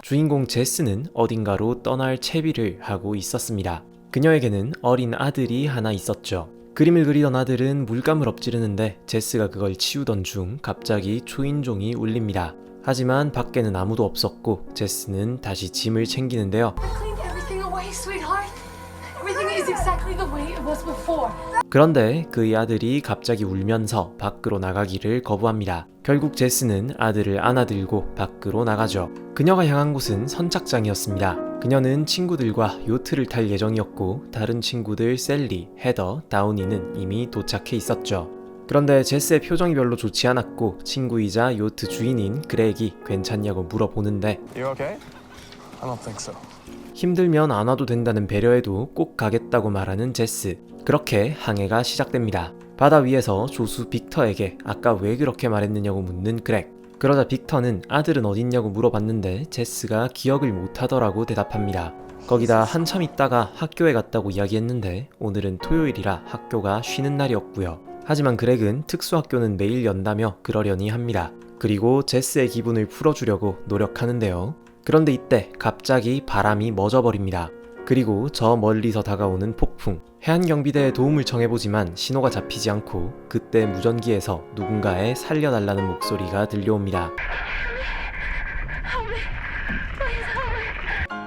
주인공 제스는 어딘가로 떠날 채비를 하고 있었습니다. 그녀에게는 어린 아들이 하나 있었죠. 그림을 그리던 아들은 물감을 엎지르는데 제스가 그걸 치우던 중 갑자기 초인종이 울립니다. 하지만 밖에는 아무도 없었고 제스는 다시 짐을 챙기는데요. 그런데 그의 아들이 갑자기 울면서 밖으로 나가기를 거부합니다. 결국 제스는 아들을 안아들고 밖으로 나가죠. 그녀가 향한 곳은 선착장이었습니다. 그녀는 친구들과 요트를 탈 예정이었고 다른 친구들 셀리, 헤더, 다우니는 이미 도착해 있었죠. 그런데 제스의 표정이 별로 좋지 않았고 친구이자 요트 주인인 그렉이 괜찮냐고 물어보는데 You okay? I don't think so. 힘들면 안 와도 된다는 배려에도 꼭 가겠다고 말하는 제스. 그렇게 항해가 시작됩니다. 바다 위에서 조수 빅터에게 아까 왜 그렇게 말했느냐고 묻는 그렉. 그러자 빅터는 아들은 어딨냐고 물어봤는데 제스가 기억을 못하더라고 대답합니다. 거기다 한참 있다가 학교에 갔다고 이야기했는데 오늘은 토요일이라 학교가 쉬는 날이었고요. 하지만 그렉은 특수학교는 매일 연다며 그러려니 합니다. 그리고 제스의 기분을 풀어주려고 노력하는데요. 그런데 이때 갑자기 바람이 멎어버립니다. 그리고 저 멀리서 다가오는 폭풍. 해안경비대에 도움을 청해보지만 신호가 잡히지 않고 그때 무전기에서 누군가의 살려달라는 목소리가 들려옵니다.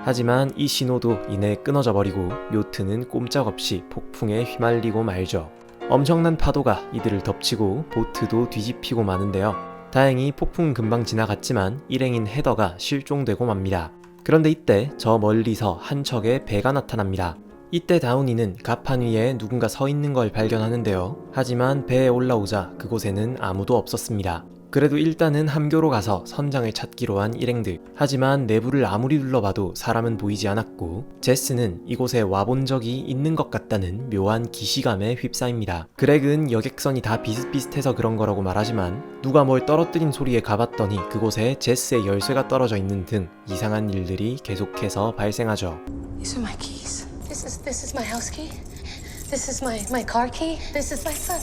하지만 이 신호도 이내 끊어져 버리고 요트는 꼼짝없이 폭풍에 휘말리고 말죠. 엄청난 파도가 이들을 덮치고 보트도 뒤집히고 마는데요. 다행히 폭풍은 금방 지나갔지만 일행인 헤더가 실종되고 맙니다. 그런데 이때 저 멀리서 한 척의 배가 나타납니다. 이때 다우니는 갑판 위에 누군가 서 있는 걸 발견하는데요. 하지만 배에 올라오자 그곳에는 아무도 없었습니다. 그래도 일단은 함교로 가서 선장을 찾기로 한 일행들. 하지만 내부를 아무리 둘러봐도 사람은 보이지 않았고 제스는 이곳에 와본 적이 있는 것 같다는 묘한 기시감에 휩싸입니다. 그렉은 여객선이 다 비슷비슷해서 그런 거라고 말하지만 누가 뭘 떨어뜨린 소리에 가봤더니 그곳에 제스의 열쇠가 떨어져 있는 등 이상한 일들이 계속해서 발생하죠. These are my keys. This is my house key. This is my car key. This is my son.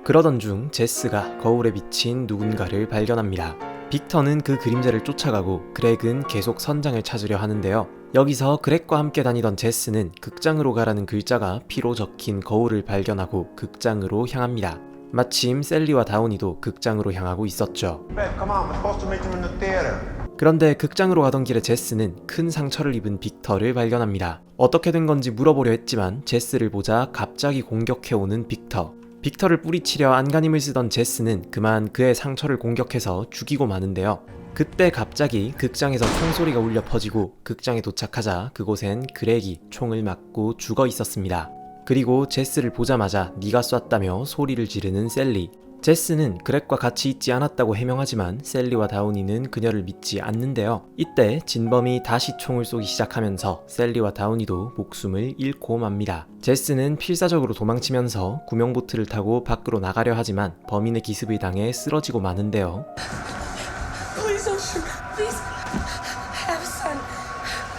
그러던 중 제스가 거울에 비친 누군가를 발견합니다. 빅터는 그 그림자를 쫓아가고 그렉은 계속 선장을 찾으려 하는데요. 여기서 그렉과 함께 다니던 제스는 극장으로 가라는 글자가 피로 적힌 거울을 발견하고 극장으로 향합니다. 마침 셀리와 다우니도 극장으로 향하고 있었죠. 그런데 극장으로 가던 길에 제스는 큰 상처를 입은 빅터를 발견합니다. 어떻게 된 건지 물어보려 했지만 제스를 보자 갑자기 공격해오는 빅터. 빅터를 뿌리치려 안간힘을 쓰던 제스는 그만 그의 상처를 공격해서 죽이고 마는데요. 그때 갑자기 극장에서 총소리가 울려 퍼지고 극장에 도착하자 그곳엔 그렉이 총을 맞고 죽어 있었습니다. 그리고 제스를 보자마자 네가 쐈다며 소리를 지르는 셀리. 제스는 그렉과 같이 있지 않았다고 해명하지만 셀리와 다우니는 그녀를 믿지 않는데요. 이때 진범이 다시 총을 쏘기 시작하면서 셀리와 다우니도 목숨을 잃고 맙니다. 제스는 필사적으로 도망치면서 구명보트를 타고 밖으로 나가려 하지만 범인의 기습을 당해 쓰러지고 마는데요.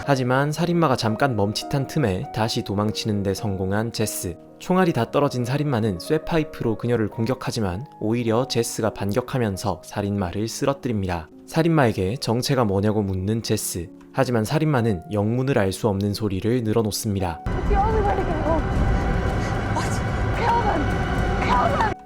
하지만 살인마가 잠깐 멈칫한 틈에 다시 도망치는 데 성공한 제스. 총알이 다 떨어진 살인마는 쇠파이프로 그녀를 공격하지만 오히려 제스가 반격하면서 살인마를 쓰러뜨립니다. 살인마에게 정체가 뭐냐고 묻는 제스. 하지만 살인마는 영문을 알 수 없는 소리를 늘어놓습니다.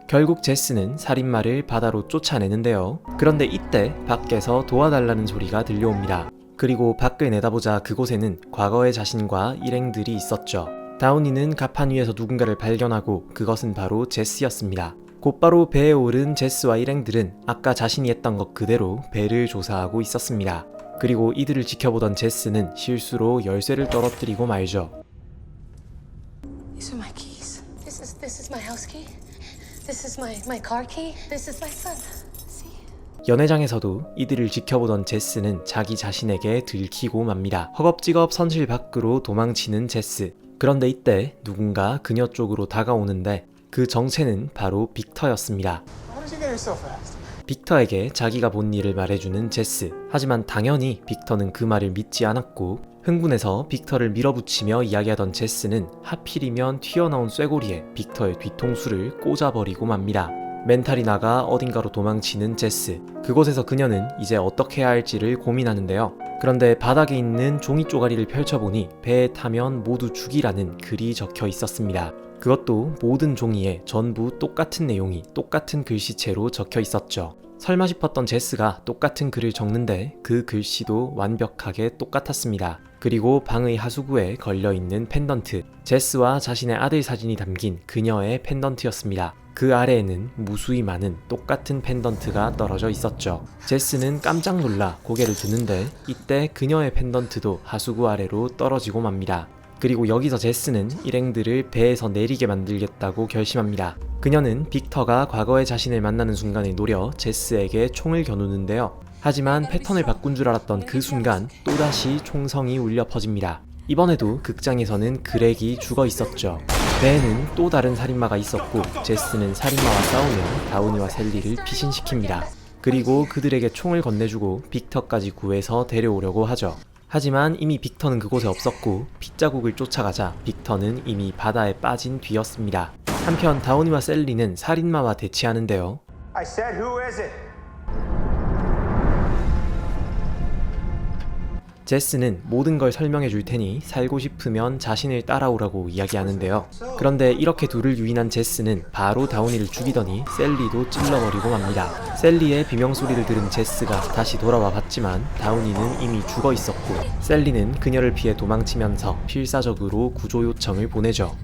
결국 제스는 살인마를 바다로 쫓아내는데요. 그런데 이때 밖에서 도와달라는 소리가 들려옵니다. 그리고 밖을 내다보자 그곳에는 과거의 자신과 일행들이 있었죠. 다우니는 갑판 위에서 누군가를 발견하고 그것은 바로 제스였습니다. 곧바로 배에 오른 제스와 일행들은 아까 자신이 했던 것 그대로 배를 조사하고 있었습니다. 그리고 이들을 지켜보던 제스는 실수로 열쇠를 떨어뜨리고 말죠. These are my keys. This is my house key. This is my car key. This is my son. 연회장에서도 이들을 지켜보던 제스는 자기 자신에게 들키고 맙니다. 허겁지겁 선실 밖으로 도망치는 제스. 그런데 이때 누군가 그녀 쪽으로 다가오는데 그 정체는 바로 빅터였습니다. 빅터에게 자기가 본 일을 말해주는 제스. 하지만 당연히 빅터는 그 말을 믿지 않았고 흥분해서 빅터를 밀어붙이며 이야기하던 제스는 하필이면 튀어나온 쇠고리에 빅터의 뒤통수를 꽂아버리고 맙니다. 멘탈이 나가 어딘가로 도망치는 제스. 그곳에서 그녀는 이제 어떻게 해야 할지를 고민하는데요. 그런데 바닥에 있는 종이 쪼가리를 펼쳐보니 배에 타면 모두 죽이라는 글이 적혀 있었습니다. 그것도 모든 종이에 전부 똑같은 내용이 똑같은 글씨체로 적혀 있었죠. 설마 싶었던 제스가 똑같은 글을 적는데 그 글씨도 완벽하게 똑같았습니다. 그리고 방의 하수구에 걸려있는 펜던트, 제스와 자신의 아들 사진이 담긴 그녀의 펜던트였습니다. 그 아래에는 무수히 많은 똑같은 펜던트가 떨어져 있었죠. 제스는 깜짝 놀라 고개를 드는데 이때 그녀의 펜던트도 하수구 아래로 떨어지고 맙니다. 그리고 여기서 제스는 일행들을 배에서 내리게 만들겠다고 결심합니다. 그녀는 빅터가 과거의 자신을 만나는 순간을 노려 제스에게 총을 겨누는데요. 하지만 패턴을 바꾼 줄 알았던 그 순간 또다시 총성이 울려 퍼집니다. 이번에도 극장에서는 그렉이 죽어 있었죠. 배에는 또 다른 살인마가 있었고 제스는 살인마와 싸우며 다우니와 셀리를 피신시킵니다. 그리고 그들에게 총을 건네주고 빅터까지 구해서 데려오려고 하죠. 하지만 이미 빅터는 그곳에 없었고 핏자국을 쫓아가자 빅터는 이미 바다에 빠진 뒤였습니다. 한편 다우니와 셀리는 살인마와 대치하는데요. I said, who is it? 제스는 모든 걸 설명해 줄 테니 살고 싶으면 자신을 따라오라고 이야기하는데요. 그런데 이렇게 둘을 유인한 제스는 바로 다우니를 죽이더니 셀리도 찔러버리고 맙니다. 셀리의 비명소리를 들은 제스가 다시 돌아와 봤지만 다우니는 이미 죽어 있었고 셀리는 그녀를 피해 도망치면서 필사적으로 구조 요청을 보내죠.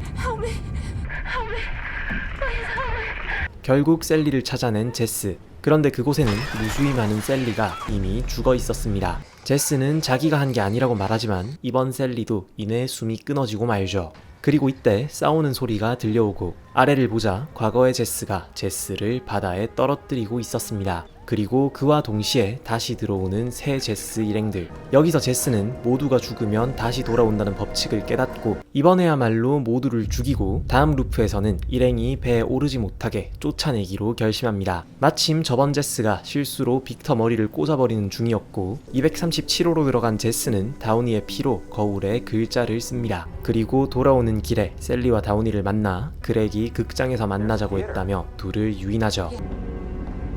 결국 셀리를 찾아낸 제스. 그런데 그곳에는 무수히 많은 셀리가 이미 죽어 있었습니다. 제스는 자기가 한 게 아니라고 말하지만 이번 셀리도 이내 숨이 끊어지고 말죠. 그리고 이때 싸우는 소리가 들려오고 아래를 보자 과거의 제스가 제스를 바다에 떨어뜨리고 있었습니다. 그리고 그와 동시에 다시 들어오는 새 제스 일행들. 여기서 제스는 모두가 죽으면 다시 돌아온다는 법칙을 깨닫고 이번에야말로 모두를 죽이고 다음 루프에서는 일행이 배에 오르지 못하게 쫓아내기로 결심합니다. 마침 저번 제스가 실수로 빅터 머리를 꽂아버리는 중이었고 237호로 들어간 제스는 다우니의 피로 거울에 글자를 씁니다. 그리고 돌아오는 길에 셀리와 다우니를 만나 그렉이 극장에서 만나자고 했다며 둘을 유인하죠.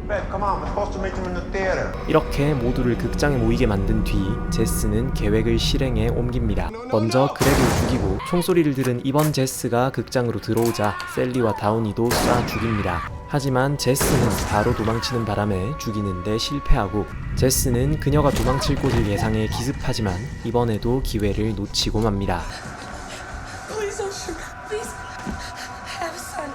Babe, come on. We're supposed to meet him in the theater. 이렇게 모두를 극장에 모이게 만든 뒤 제스는 계획을 실행에 옮깁니다. 먼저 그렉을 죽이고 총소리를 들은 이번 제스가 극장으로 들어오자 셀리와 다우니도 쏴 죽입니다. 하지만 제스는 바로 도망치는 바람에 죽이는데 실패하고 제스는 그녀가 도망칠 곳을 예상해 기습하지만 이번에도 기회를 놓치고 맙니다. Please don't shoot. Please. I have a son.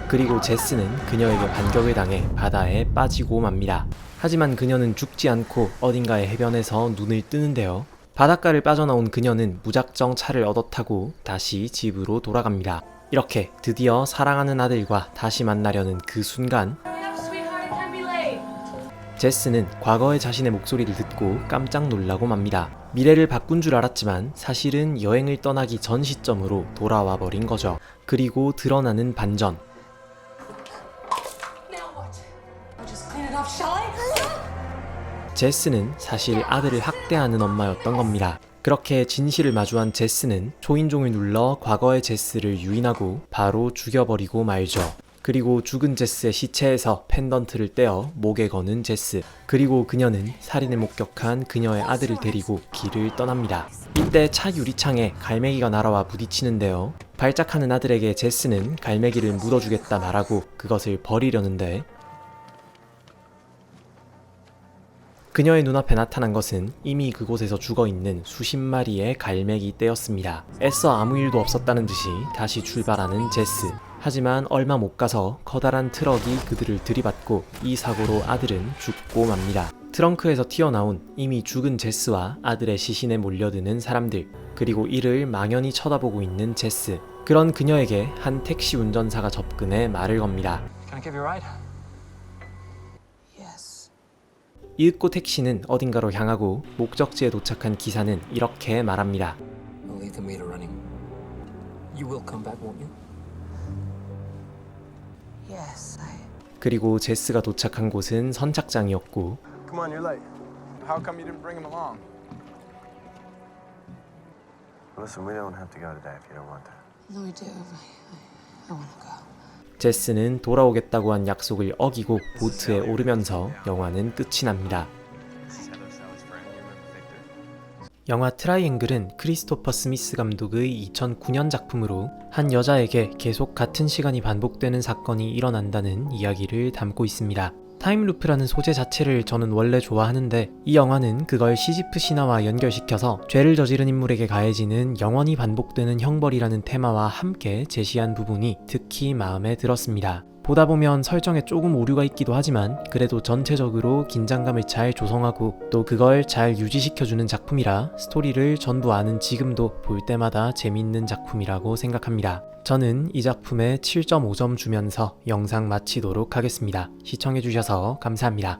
그리고 제스는 그녀에게 반격을 당해 바다에 빠지고 맙니다. 하지만 그녀는 죽지 않고 어딘가의 해변에서 눈을 뜨는데요. 바닷가를 빠져나온 그녀는 무작정 차를 얻어 타고 다시 집으로 돌아갑니다. 이렇게 드디어 사랑하는 아들과 다시 만나려는 그 순간 제스는 과거의 자신의 목소리를 듣고 깜짝 놀라고 맙니다. 미래를 바꾼 줄 알았지만 사실은 여행을 떠나기 전 시점으로 돌아와 버린 거죠. 그리고 드러나는 반전. 제스는 사실 아들을 학대하는 엄마였던 겁니다. 그렇게 진실을 마주한 제스는 초인종을 눌러 과거의 제스를 유인하고 바로 죽여버리고 말죠. 그리고 죽은 제스의 시체에서 펜던트를 떼어 목에 거는 제스. 그리고 그녀는 살인을 목격한 그녀의 아들을 데리고 길을 떠납니다. 이때 차 유리창에 갈매기가 날아와 부딪히는데요. 발작하는 아들에게 제스는 갈매기를 묻어주겠다 말하고 그것을 버리려는데 그녀의 눈앞에 나타난 것은 이미 그곳에서 죽어있는 수십 마리의 갈매기 떼였습니다. 애써 아무 일도 없었다는 듯이 다시 출발하는 제스. 하지만 얼마 못 가서 커다란 트럭이 그들을 들이받고 이 사고로 아들은 죽고 맙니다. 트렁크에서 튀어나온 이미 죽은 제스와 아들의 시신에 몰려드는 사람들, 그리고 이를 망연히 쳐다보고 있는 제스. 그런 그녀에게 한 택시 운전사가 접근해 말을 겁니다. Can I give you a ride? 이윽고 택시는 어딘가로 향하고 목적지에 도착한 기사는 이렇게 말합니다. We'll leave the meter running. You will come back, won't you? Yes, 그리고 제스가 도착한 곳은 선착장이었고 Come on, you're late. How come you didn't bring him along? Listen, we don't have to go today if you don't want to. No, I do. I want to go. 제스는 돌아오겠다고 한 약속을 어기고 보트에 오르면서 영화는 끝이 납니다. 영화 트라이앵글은 크리스토퍼 스미스 감독의 2009년 작품으로 한 여자에게 계속 같은 시간이 반복되는 사건이 일어난다는 이야기를 담고 있습니다. 타임루프라는 소재 자체를 저는 원래 좋아하는데 이 영화는 그걸 시지프 신화와 연결시켜서 죄를 저지른 인물에게 가해지는 영원히 반복되는 형벌이라는 테마와 함께 제시한 부분이 특히 마음에 들었습니다. 보다 보면 설정에 조금 오류가 있기도 하지만 그래도 전체적으로 긴장감을 잘 조성하고 또 그걸 잘 유지시켜주는 작품이라 스토리를 전부 아는 지금도 볼 때마다 재밌는 작품이라고 생각합니다. 저는 이 작품에 7.5점 주면서 영상 마치도록 하겠습니다. 시청해주셔서 감사합니다.